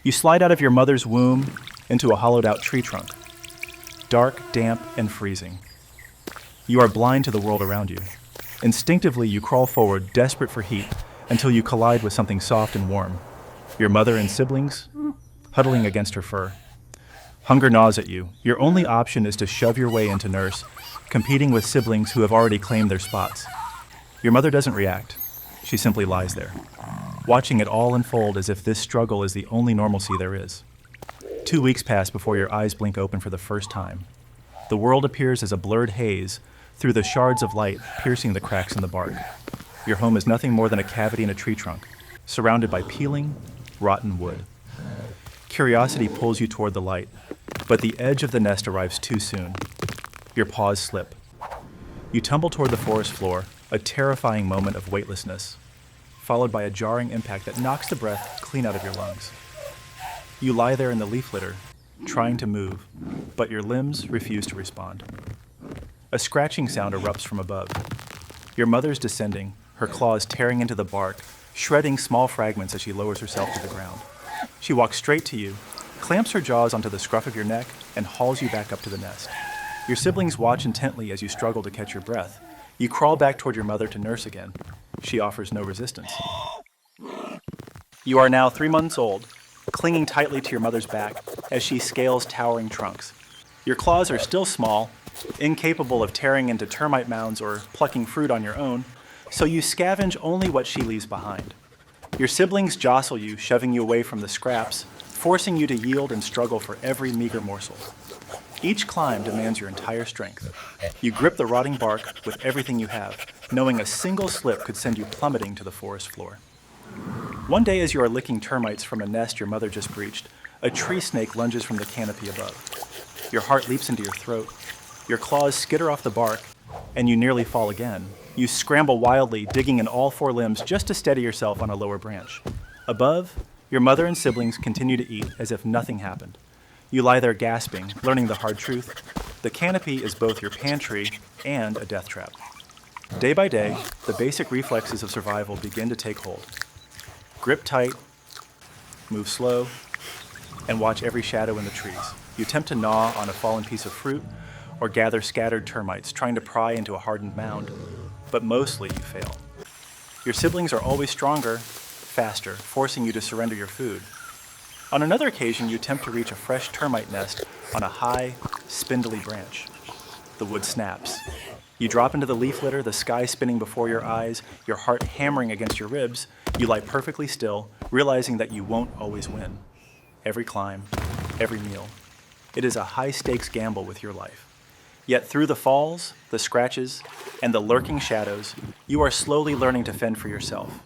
You slide out of your mother's womb into a hollowed-out tree trunk. Dark, damp, and freezing. You are blind to the world around you. Instinctively, you crawl forward, desperate for heat, until you collide with something soft and warm. Your mother and siblings, huddling against her fur. Hunger gnaws at you. Your only option is to shove your way into nurse, competing with siblings who have already claimed their spots. Your mother doesn't react. She simply lies there, watching it all unfold as if this struggle is the only normalcy there is. 2 weeks pass before your eyes blink open for the first time. The world appears as a blurred haze through the shards of light piercing the cracks in the bark. Your home is nothing more than a cavity in a tree trunk, surrounded by peeling, rotten wood. Curiosity pulls you toward the light, but the edge of the nest arrives too soon. Your paws slip. You tumble toward the forest floor, a terrifying moment of weightlessness, followed by a jarring impact that knocks the breath clean out of your lungs. You lie there in the leaf litter, trying to move, but your limbs refuse to respond. A scratching sound erupts from above. Your mother's descending, her claws tearing into the bark, shredding small fragments as she lowers herself to the ground. She walks straight to you, clamps her jaws onto the scruff of your neck, and hauls you back up to the nest. Your siblings watch intently as you struggle to catch your breath. You crawl back toward your mother to nurse again. She offers no resistance. You are now 3 months old, clinging tightly to your mother's back as she scales towering trunks. Your claws are still small, incapable of tearing into termite mounds or plucking fruit on your own, so you scavenge only what she leaves behind. Your siblings jostle you, shoving you away from the scraps, forcing you to yield and struggle for every meager morsel. Each climb demands your entire strength. You grip the rotting bark with everything you have, knowing a single slip could send you plummeting to the forest floor. One day, as you are licking termites from a nest your mother just breached, a tree snake lunges from the canopy above. Your heart leaps into your throat. Your claws skitter off the bark, and you nearly fall again. You scramble wildly, digging in all 4 limbs just to steady yourself on a lower branch. Above, your mother and siblings continue to eat as if nothing happened. You lie there gasping, learning the hard truth. The canopy is both your pantry and a death trap. Day by day, the basic reflexes of survival begin to take hold. Grip tight, move slow, and watch every shadow in the trees. You attempt to gnaw on a fallen piece of fruit or gather scattered termites, trying to pry into a hardened mound, but mostly you fail. Your siblings are always stronger, faster, forcing you to surrender your food. On another occasion, you attempt to reach a fresh termite nest on a high, spindly branch. The wood snaps. You drop into the leaf litter, the sky spinning before your eyes, your heart hammering against your ribs. You lie perfectly still, realizing that you won't always win. Every climb, every meal. It is a high-stakes gamble with your life. Yet through the falls, the scratches, and the lurking shadows, you are slowly learning to fend for yourself.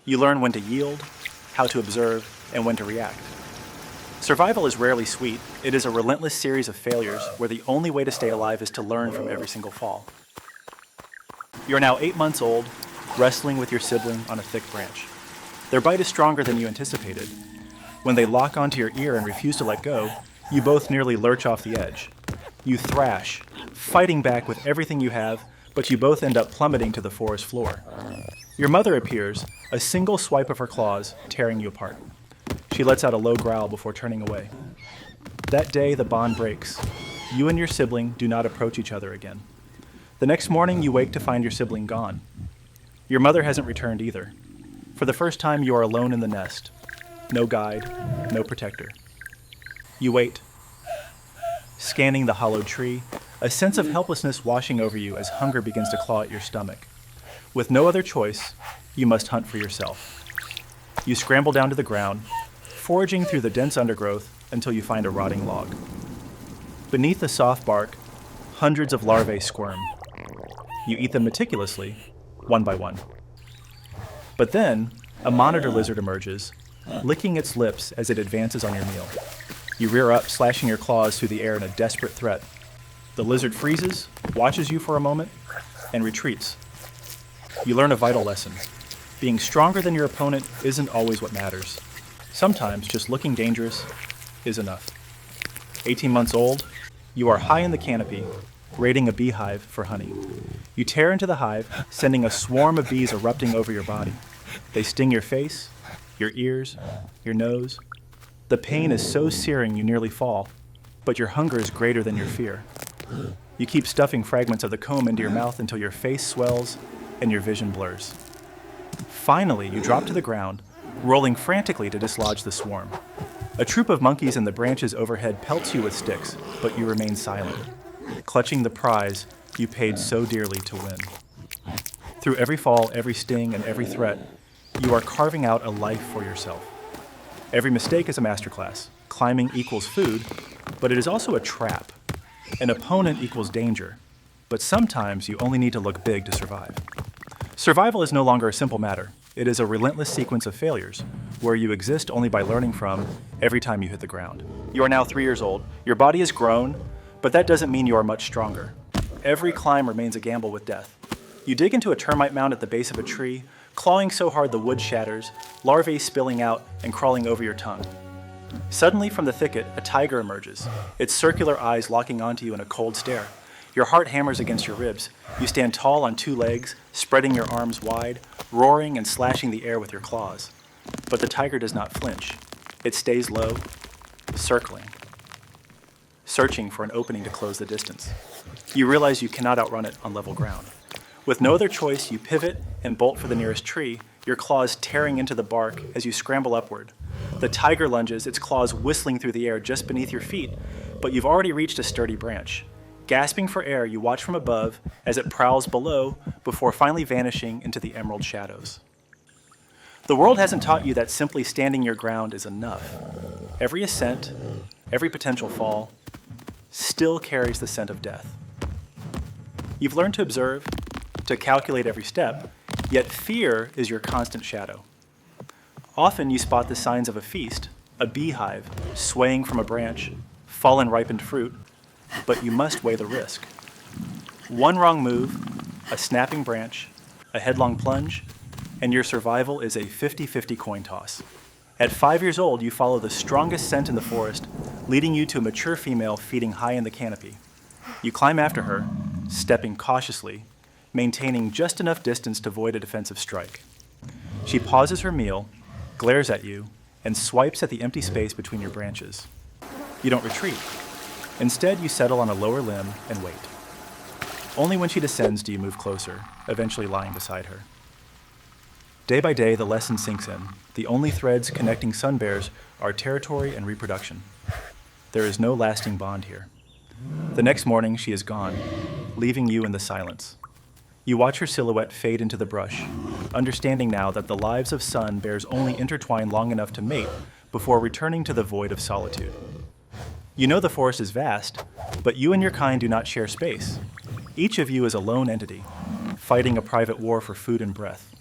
You learn when to yield, how to observe, and when to react. Survival is rarely sweet. It is a relentless series of failures where the only way to stay alive is to learn from every single fall. You are now 8 months old, wrestling with your sibling on a thick branch. Their bite is stronger than you anticipated. When they lock onto your ear and refuse to let go, you both nearly lurch off the edge. You thrash, fighting back with everything you have, but you both end up plummeting to the forest floor. Your mother appears, a single swipe of her claws tearing you apart. She lets out a low growl before turning away. That day, the bond breaks. You and your sibling do not approach each other again. The next morning, you wake to find your sibling gone. Your mother hasn't returned either. For the first time, you are alone in the nest. No guide, no protector. You wait, scanning the hollowed tree, a sense of helplessness washing over you as hunger begins to claw at your stomach. With no other choice, you must hunt for yourself. You scramble down to the ground, foraging through the dense undergrowth until you find a rotting log. Beneath the soft bark, hundreds of larvae squirm. You eat them meticulously, one by one. But then, a monitor lizard emerges, licking its lips as it advances on your meal. You rear up, slashing your claws through the air in a desperate threat. The lizard freezes, watches you for a moment, and retreats. You learn a vital lesson. Being stronger than your opponent isn't always what matters. Sometimes just looking dangerous is enough. 18 months old, you are high in the canopy, raiding a beehive for honey. You tear into the hive, sending a swarm of bees erupting over your body. They sting your face, your ears, your nose. The pain is so searing you nearly fall, but your hunger is greater than your fear. You keep stuffing fragments of the comb into your mouth until your face swells and your vision blurs. Finally, you drop to the ground, rolling frantically to dislodge the swarm. A troop of monkeys in the branches overhead pelts you with sticks, but you remain silent, clutching the prize you paid so dearly to win. Through every fall, every sting, and every threat, you are carving out a life for yourself. Every mistake is a masterclass. Climbing equals food, but it is also a trap. An opponent equals danger, but sometimes you only need to look big to survive. Survival is no longer a simple matter. It is a relentless sequence of failures, where you exist only by learning from every time you hit the ground. You are now 3 years old. Your body has grown, but that doesn't mean you are much stronger. Every climb remains a gamble with death. You dig into a termite mound at the base of a tree, clawing so hard the wood shatters, larvae spilling out and crawling over your tongue. Suddenly, from the thicket, a tiger emerges, its circular eyes locking onto you in a cold stare. Your heart hammers against your ribs. You stand tall on 2 legs, spreading your arms wide, roaring and slashing the air with your claws. But the tiger does not flinch. It stays low, circling, searching for an opening to close the distance. You realize you cannot outrun it on level ground. With no other choice, you pivot and bolt for the nearest tree, your claws tearing into the bark as you scramble upward. The tiger lunges, its claws whistling through the air just beneath your feet, but you've already reached a sturdy branch. Gasping for air, you watch from above as it prowls below before finally vanishing into the emerald shadows. The world hasn't taught you that simply standing your ground is enough. Every ascent, every potential fall, still carries the scent of death. You've learned to observe, to calculate every step, yet fear is your constant shadow. Often you spot the signs of a feast, a beehive swaying from a branch, fallen ripened fruit, but you must weigh the risk. One wrong move, a snapping branch, a headlong plunge, and your survival is a 50-50 coin toss. At 5 years old, you follow the strongest scent in the forest, leading you to a mature female feeding high in the canopy. You climb after her, stepping cautiously, maintaining just enough distance to avoid a defensive strike. She pauses her meal, glares at you, and swipes at the empty space between your branches. You don't retreat. Instead, you settle on a lower limb and wait. Only when she descends do you move closer, eventually lying beside her. Day by day, the lesson sinks in. The only threads connecting sun bears are territory and reproduction. There is no lasting bond here. The next morning, she is gone, leaving you in the silence. You watch her silhouette fade into the brush, understanding now that the lives of sun bears only intertwine long enough to mate before returning to the void of solitude. You know the forest is vast, but you and your kind do not share space. Each of you is a lone entity, fighting a private war for food and breath.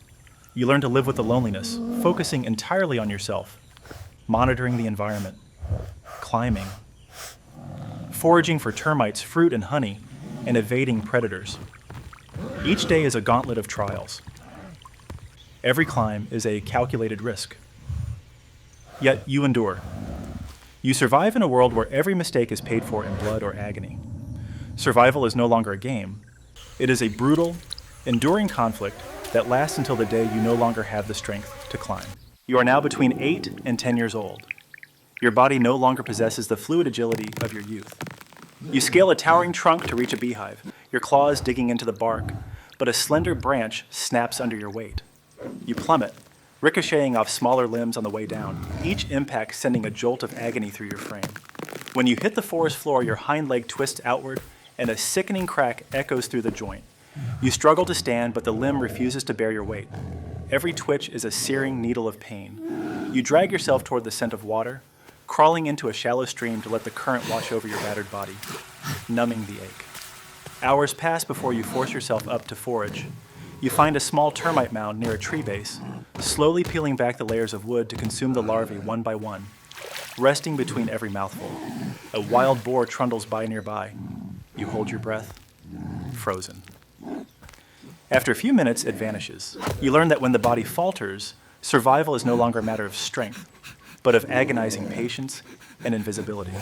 You learn to live with the loneliness, focusing entirely on yourself, monitoring the environment, climbing, foraging for termites, fruit, and honey, and evading predators. Each day is a gauntlet of trials. Every climb is a calculated risk. Yet you endure. You survive in a world where every mistake is paid for in blood or agony. Survival is no longer a game. It is a brutal, enduring conflict that lasts until the day you no longer have the strength to climb. You are now between 8 and 10 years old. Your body no longer possesses the fluid agility of your youth. You scale a towering trunk to reach a beehive, your claws digging into the bark, but a slender branch snaps under your weight. You plummet, ricocheting off smaller limbs on the way down, each impact sending a jolt of agony through your frame. When you hit the forest floor, your hind leg twists outward, and a sickening crack echoes through the joint. You struggle to stand, but the limb refuses to bear your weight. Every twitch is a searing needle of pain. You drag yourself toward the scent of water, crawling into a shallow stream to let the current wash over your battered body, numbing the ache. Hours pass before you force yourself up to forage. You find a small termite mound near a tree base, slowly peeling back the layers of wood to consume the larvae one by one, resting between every mouthful. A wild boar trundles by nearby. You hold your breath, frozen. After a few minutes, it vanishes. You learn that when the body falters, survival is no longer a matter of strength, but of agonizing patience and invisibility.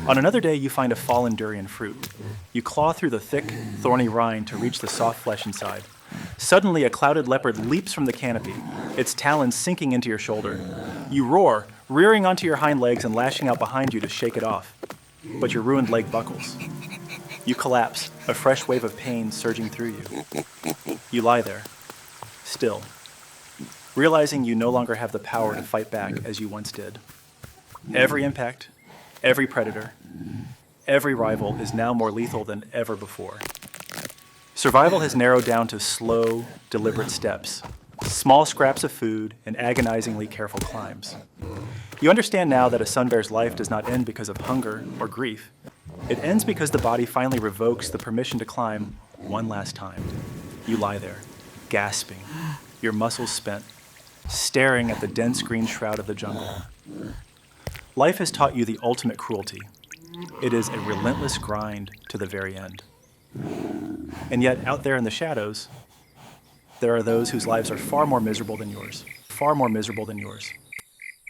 On another day, you find a fallen durian fruit. You claw through the thick, thorny rind to reach the soft flesh inside. Suddenly, a clouded leopard leaps from the canopy, its talons sinking into your shoulder. You roar, rearing onto your hind legs and lashing out behind you to shake it off. But your ruined leg buckles. You collapse, a fresh wave of pain surging through you. You lie there, still, realizing you no longer have the power to fight back as you once did. Every impact, every predator, every rival is now more lethal than ever before. Survival has narrowed down to slow, deliberate steps, small scraps of food, and agonizingly careful climbs. You understand now that a sun bear's life does not end because of hunger or grief. It ends because the body finally revokes the permission to climb one last time. You lie there, gasping, your muscles spent, staring at the dense green shroud of the jungle. Life has taught you the ultimate cruelty. It is a relentless grind to the very end. And yet, out there in the shadows, there are those whose lives are far more miserable than yours. Far more miserable than yours.